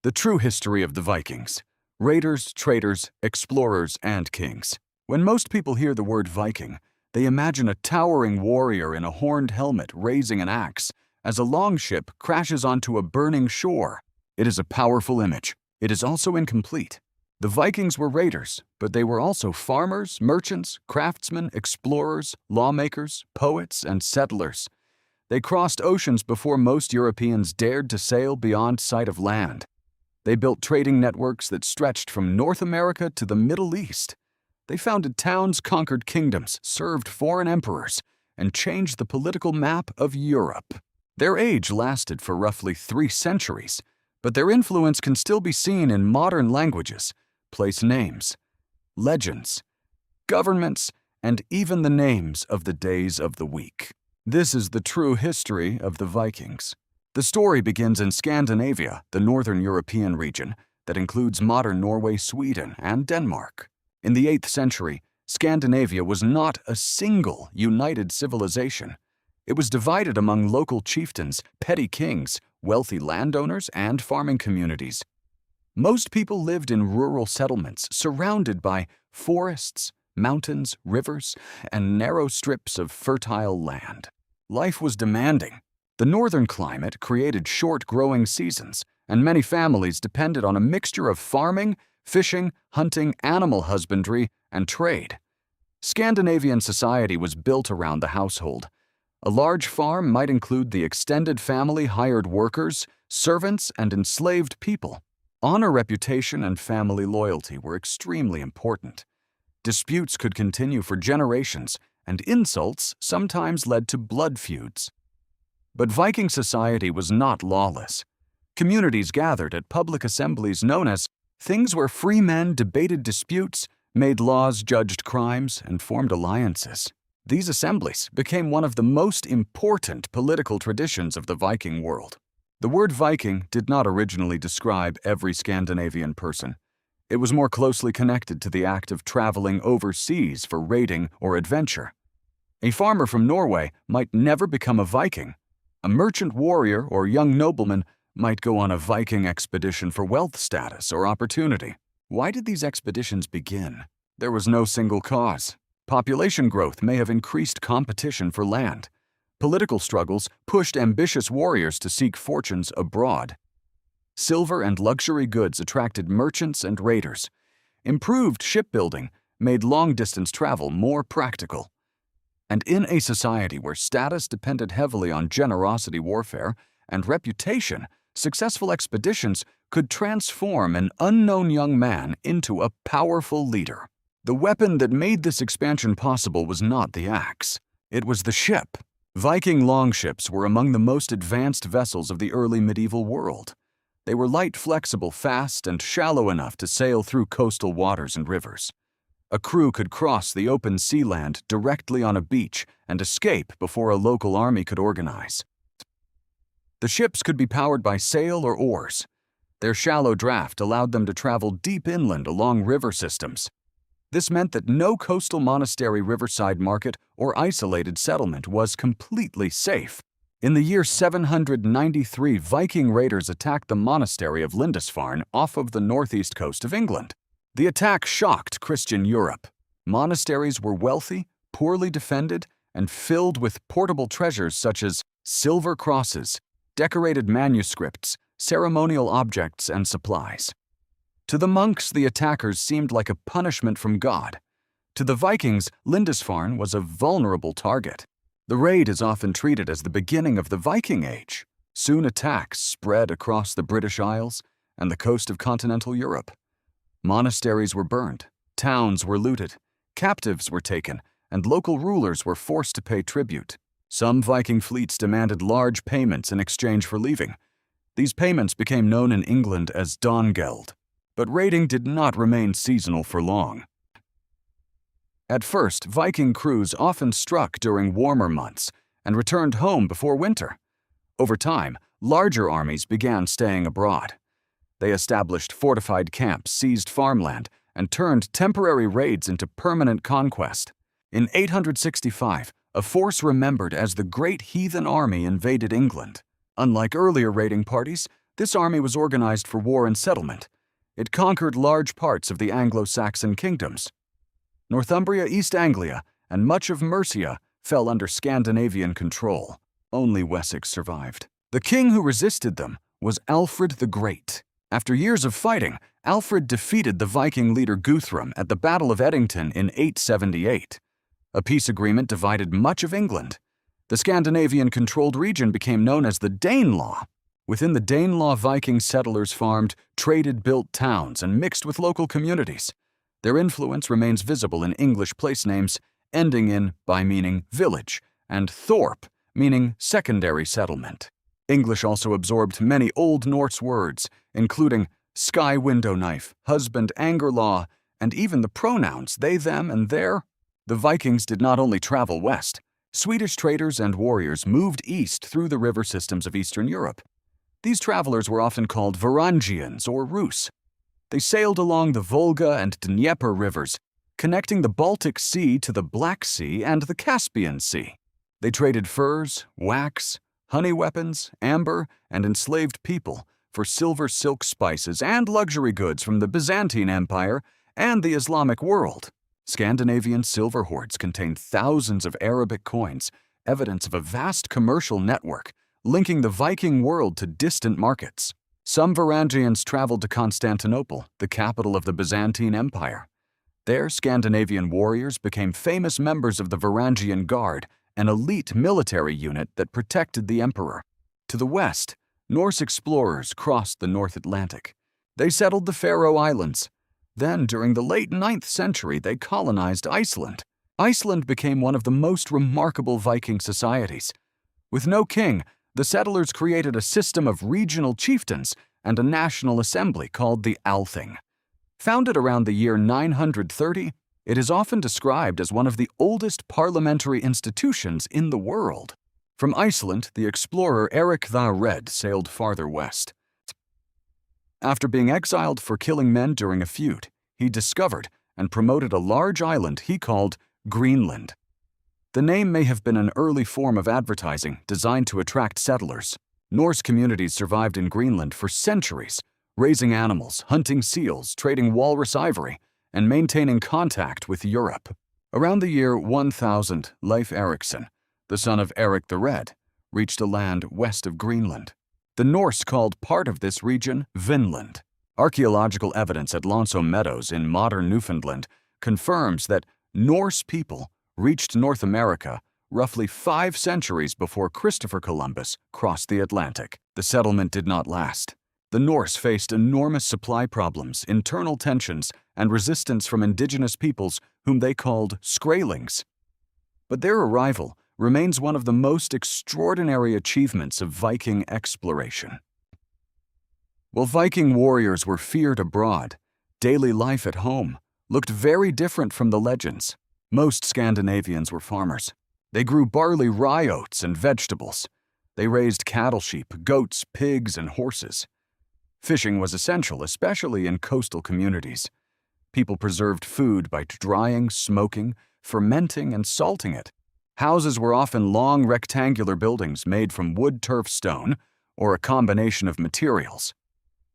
The true history of the Vikings. Raiders, traders, explorers, and kings. When most people hear the word Viking, they imagine a towering warrior in a horned helmet raising an axe as a longship crashes onto a burning shore. It is a powerful image. It is also incomplete. The Vikings were raiders, but they were also farmers, merchants, craftsmen, explorers, lawmakers, poets, and settlers. They crossed oceans before most Europeans dared to sail beyond sight of land. They built trading networks that stretched from North America to the Middle East. They founded towns, conquered kingdoms, served foreign emperors, and changed the political map of Europe. Their age lasted for roughly 3 centuries, but their influence can still be seen in modern languages, place names, legends, governments, and even the names of the days of the week. This is the true history of the Vikings. The story begins in Scandinavia, the northern European region that includes modern Norway, Sweden, and Denmark. In the 8th century, Scandinavia was not a single united civilization. It was divided among local chieftains, petty kings, wealthy landowners, and farming communities. Most people lived in rural settlements surrounded by forests, mountains, rivers, and narrow strips of fertile land. Life was demanding. The northern climate created short growing seasons, and many families depended on a mixture of farming, fishing, hunting, animal husbandry, and trade. Scandinavian society was built around the household. A large farm might include the extended family, hired workers, servants, and enslaved people. Honor, reputation, and family loyalty were extremely important. Disputes could continue for generations, and insults sometimes led to blood feuds. But Viking society was not lawless. Communities gathered at public assemblies known as things where free men debated disputes, made laws, judged crimes, and formed alliances. These assemblies became one of the most important political traditions of the Viking world. The word Viking did not originally describe every Scandinavian person. It was more closely connected to the act of traveling overseas for raiding or adventure. A farmer from Norway might never become a Viking. A merchant warrior or young nobleman might go on a Viking expedition for wealth status or opportunity. Why did these expeditions begin? There was no single cause. Population growth may have increased competition for land. Political struggles pushed ambitious warriors to seek fortunes abroad. Silver and luxury goods attracted merchants and raiders. Improved shipbuilding made long-distance travel more practical. And in a society where status depended heavily on generosity warfare and reputation, successful expeditions could transform an unknown young man into a powerful leader. The weapon that made this expansion possible was not the axe. It was the ship. Viking longships were among the most advanced vessels of the early medieval world. They were light, flexible, fast, and shallow enough to sail through coastal waters and rivers. A crew could cross the open sea land directly on a beach and escape before a local army could organize. The ships could be powered by sail or oars. Their shallow draft allowed them to travel deep inland along river systems. This meant that no coastal monastery, riverside market, or isolated settlement was completely safe. In the year 793, Viking raiders attacked the monastery of Lindisfarne off of the northeast coast of England. The attack shocked Christian Europe. Monasteries were wealthy, poorly defended, and filled with portable treasures such as silver crosses, decorated manuscripts, ceremonial objects, and supplies. To the monks, the attackers seemed like a punishment from God. To the Vikings, Lindisfarne was a vulnerable target. The raid is often treated as the beginning of the Viking Age. Soon attacks spread across the British Isles and the coast of continental Europe. Monasteries were burned, towns were looted, captives were taken, and local rulers were forced to pay tribute. Some Viking fleets demanded large payments in exchange for leaving. These payments became known in England as Dongeld. But raiding did not remain seasonal for long. At first, Viking crews often struck during warmer months and returned home before winter. Over time, larger armies began staying abroad. They established fortified camps, seized farmland, and turned temporary raids into permanent conquest. In 865, a force remembered as the Great Heathen Army invaded England. Unlike earlier raiding parties, This army was organized for war and settlement. It conquered large parts of the Anglo-Saxon kingdoms. Northumbria, East Anglia, and much of Mercia fell under Scandinavian control. Only Wessex survived. The king who resisted them was Alfred the Great. After years of fighting, Alfred defeated the Viking leader Guthrum at the Battle of Edington in 878. A peace agreement divided much of England. The Scandinavian-controlled region became known as the Danelaw. Within the Danelaw, Viking settlers farmed, traded, built towns, and mixed with local communities. Their influence remains visible in English place names, ending in by meaning village, and thorp, meaning secondary settlement. English also absorbed many Old Norse words, including sky window knife, husband anger law, and even the pronouns they, them, and their. The Vikings did not only travel west. Swedish traders and warriors moved east through the river systems of Eastern Europe. These travelers were often called Varangians or Rus. They sailed along the Volga and Dnieper rivers, connecting the Baltic Sea to the Black Sea and the Caspian Sea. They traded furs, wax, honey weapons, amber, and enslaved people for silver, silk, spices, and luxury goods from the Byzantine Empire and the Islamic world. Scandinavian silver hoards contained thousands of Arabic coins, evidence of a vast commercial network linking the Viking world to distant markets. Some Varangians traveled to Constantinople, the capital of the Byzantine Empire. There, Scandinavian warriors became famous members of the Varangian Guard, an elite military unit that protected the emperor. To the west, Norse explorers crossed the North Atlantic. They settled the Faroe Islands. Then, during the late 9th century, they colonized Iceland. Iceland became one of the most remarkable Viking societies. With no king, the settlers created a system of regional chieftains and a national assembly called the Althing. Founded around the year 930, it is often described as one of the oldest parliamentary institutions in the world. From Iceland, the explorer Eric the Red sailed farther west. After being exiled for killing men during a feud, he discovered and promoted a large island he called Greenland. The name may have been an early form of advertising designed to attract settlers. Norse communities survived in Greenland for centuries, raising animals, hunting seals, trading walrus ivory, and maintaining contact with Europe. Around the year 1000, Leif Erikson, the son of Eric the Red, reached a land west of Greenland. The Norse called part of this region Vinland. Archaeological evidence at Lonso Meadows in modern Newfoundland confirms that Norse people reached North America roughly 5 centuries before Christopher Columbus crossed the Atlantic. The settlement did not last. The Norse faced enormous supply problems, internal tensions, and resistance from indigenous peoples whom they called Skraelings. But their arrival remains one of the most extraordinary achievements of Viking exploration. While Viking warriors were feared abroad, daily life at home looked very different from the legends. Most Scandinavians were farmers. They grew barley, rye oats, and vegetables. They raised cattle, sheep, goats, pigs, and horses. Fishing was essential, especially in coastal communities. People preserved food by drying, smoking, fermenting, and salting it. Houses were often long rectangular buildings made from wood, turf, stone, or a combination of materials.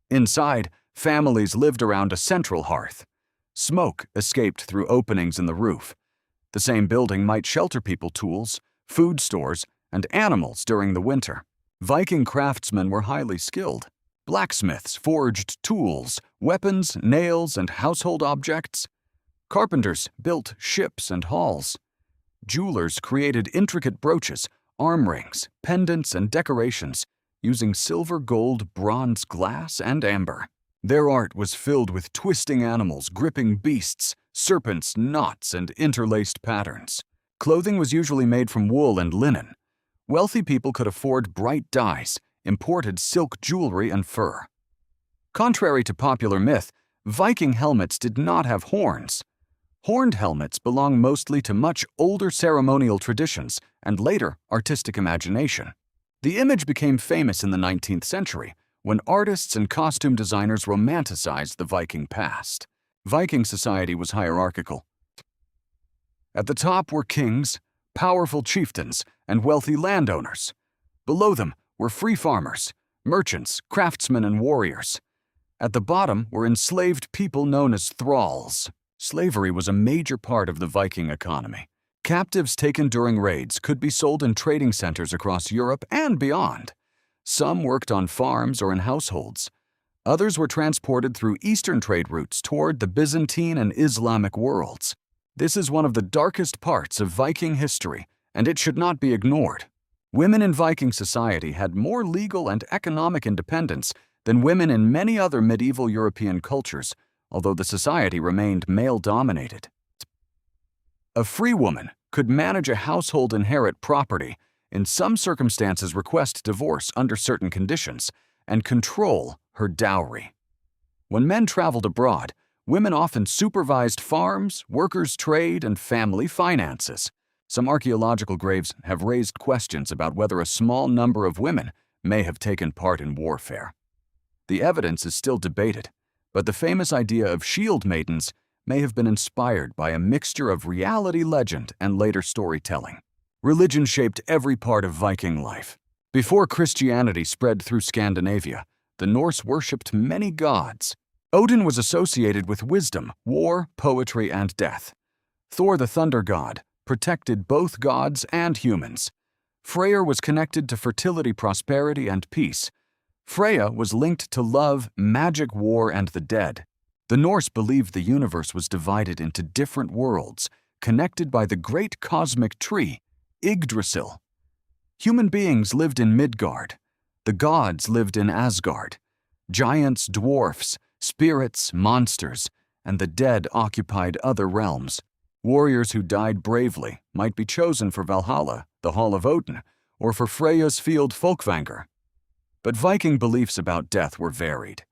Inside, families lived around a central hearth. Smoke escaped through openings in the roof. The same building might shelter people tools, food stores, and animals during the winter. Viking craftsmen were highly skilled. Blacksmiths forged tools, weapons, nails, and household objects. Carpenters built ships and halls. Jewelers created intricate brooches, arm rings, pendants, and decorations using silver, gold, bronze, glass, and amber. Their art was filled with twisting animals, gripping beasts, serpents, knots, and interlaced patterns. Clothing was usually made from wool and linen. Wealthy people could afford bright dyes, imported silk jewelry, and fur. Contrary to popular myth, Viking helmets did not have horns. Horned helmets belong mostly to much older ceremonial traditions and later artistic imagination. The image became famous in the 19th century when artists and costume designers romanticized the Viking past. Viking society was hierarchical. At the top were kings, powerful chieftains, and wealthy landowners. Below them were free farmers, merchants, craftsmen, and warriors. At the bottom were enslaved people known as thralls. Slavery was a major part of the Viking economy. Captives taken during raids could be sold in trading centers across Europe and beyond. Some worked on farms or in households. Others were transported through eastern trade routes toward the Byzantine and Islamic worlds. This is one of the darkest parts of Viking history, and it should not be ignored. Women in Viking society had more legal and economic independence than women in many other medieval European cultures, although the society remained male-dominated. A free woman could manage a household, inherit property, in some circumstances request divorce under certain conditions, and control her dowry. When men traveled abroad, women often supervised farms, workers' trade, and family finances. Some archaeological graves have raised questions about whether a small number of women may have taken part in warfare. The evidence is still debated, but the famous idea of shield maidens may have been inspired by a mixture of reality legend and later storytelling. Religion shaped every part of Viking life. Before Christianity spread through Scandinavia, the Norse worshipped many gods. Odin was associated with wisdom, war, poetry, and death. Thor, the thunder god, protected both gods and humans. Freyr was connected to fertility, prosperity, and peace. Freya was linked to love, magic, war, and the dead. The Norse believed the universe was divided into different worlds, connected by the great cosmic tree, Yggdrasil. Human beings lived in Midgard. The gods lived in Asgard. Giants, dwarfs, spirits, monsters, and the dead occupied other realms. Warriors who died bravely might be chosen for Valhalla, the Hall of Odin, or for Freya's field Folkvanger. But Viking beliefs about death were varied.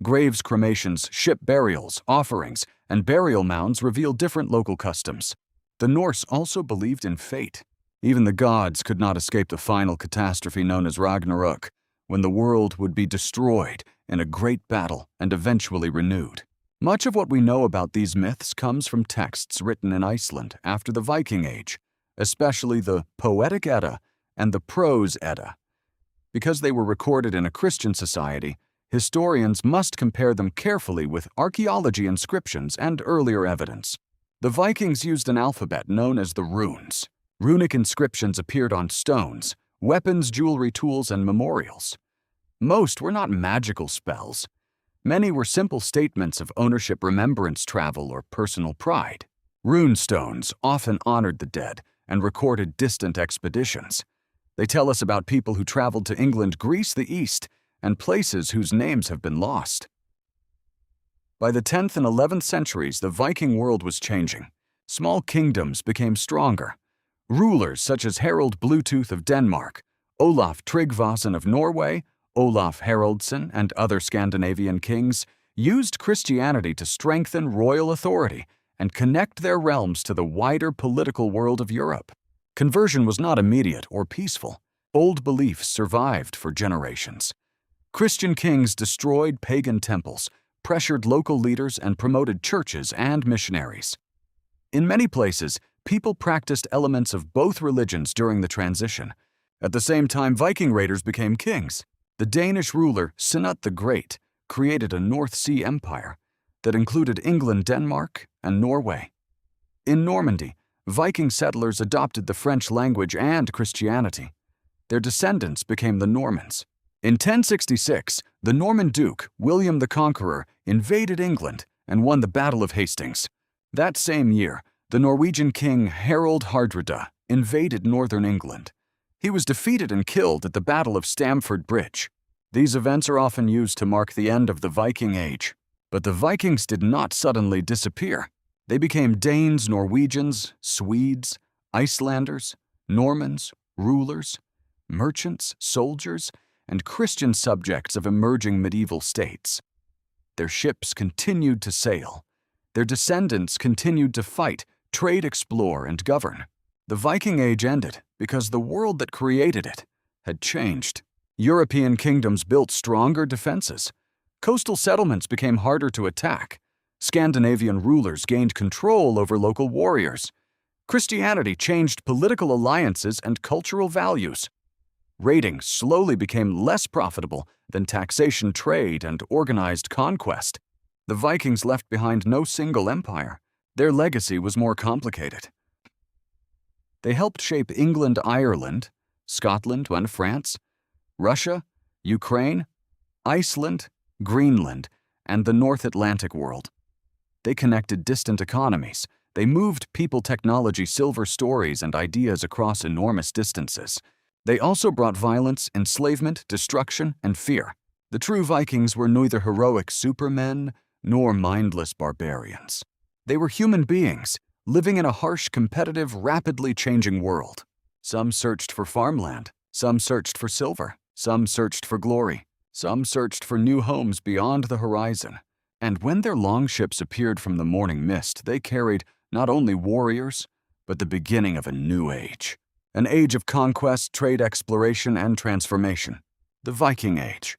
Graves, cremations, ship burials, offerings, and burial mounds reveal different local customs. The Norse also believed in fate. Even the gods could not escape the final catastrophe known as Ragnarok, when the world would be destroyed in a great battle and eventually renewed. Much of what we know about these myths comes from texts written in Iceland after the Viking Age, especially the Poetic Edda and the Prose Edda. Because they were recorded in a Christian society, historians must compare them carefully with archaeology inscriptions and earlier evidence. The Vikings used an alphabet known as the runes. Runic inscriptions appeared on stones, weapons, jewelry, tools, and memorials. Most were not magical spells. Many were simple statements of ownership, remembrance, travel, or personal pride. Rune stones often honored the dead and recorded distant expeditions. They tell us about people who traveled to England, Greece, the East, and places whose names have been lost. By the 10th and 11th centuries, the Viking world was changing. Small kingdoms became stronger. Rulers such as Harald Bluetooth of Denmark, Olaf Tryggvason of Norway, Olaf Haraldsson, and other Scandinavian kings used Christianity to strengthen royal authority and connect their realms to the wider political world of Europe. Conversion was not immediate or peaceful. Old beliefs survived for generations. Christian kings destroyed pagan temples, pressured local leaders, and promoted churches and missionaries. In many places, people practiced elements of both religions during the transition. At the same time, Viking raiders became kings. The Danish ruler Sinut the Great created a North Sea empire that included England, Denmark, and Norway. In Normandy, Viking settlers adopted the French language and Christianity. Their descendants became the Normans. In 1066, the Norman Duke, William the Conqueror, invaded England and won the Battle of Hastings. That same year, the Norwegian king Harald Hardrada invaded northern England. He was defeated and killed at the Battle of Stamford Bridge. These events are often used to mark the end of the Viking Age. But the Vikings did not suddenly disappear. They became Danes, Norwegians, Swedes, Icelanders, Normans, rulers, merchants, soldiers, and Christian subjects of emerging medieval states. Their ships continued to sail. Their descendants continued to fight, trade, explore, and govern. The Viking Age ended because the world that created it had changed. European kingdoms built stronger defenses. Coastal settlements became harder to attack. Scandinavian rulers gained control over local warriors. Christianity changed political alliances and cultural values. Raiding slowly became less profitable than taxation, trade, and organized conquest. The Vikings left behind no single empire. Their legacy was more complicated. They helped shape England, Ireland, Scotland and France, Russia, Ukraine, Iceland, Greenland, and the North Atlantic world. They connected distant economies. They moved people, technology, silver stories, and ideas across enormous distances. They also brought violence, enslavement, destruction, and fear. The true Vikings were neither heroic supermen nor mindless barbarians. They were human beings, living in a harsh, competitive, rapidly changing world. Some searched for farmland, some searched for silver, some searched for glory, some searched for new homes beyond the horizon. And when their longships appeared from the morning mist, they carried not only warriors, but the beginning of a new age. An age of conquest, trade, exploration, and transformation. The Viking Age.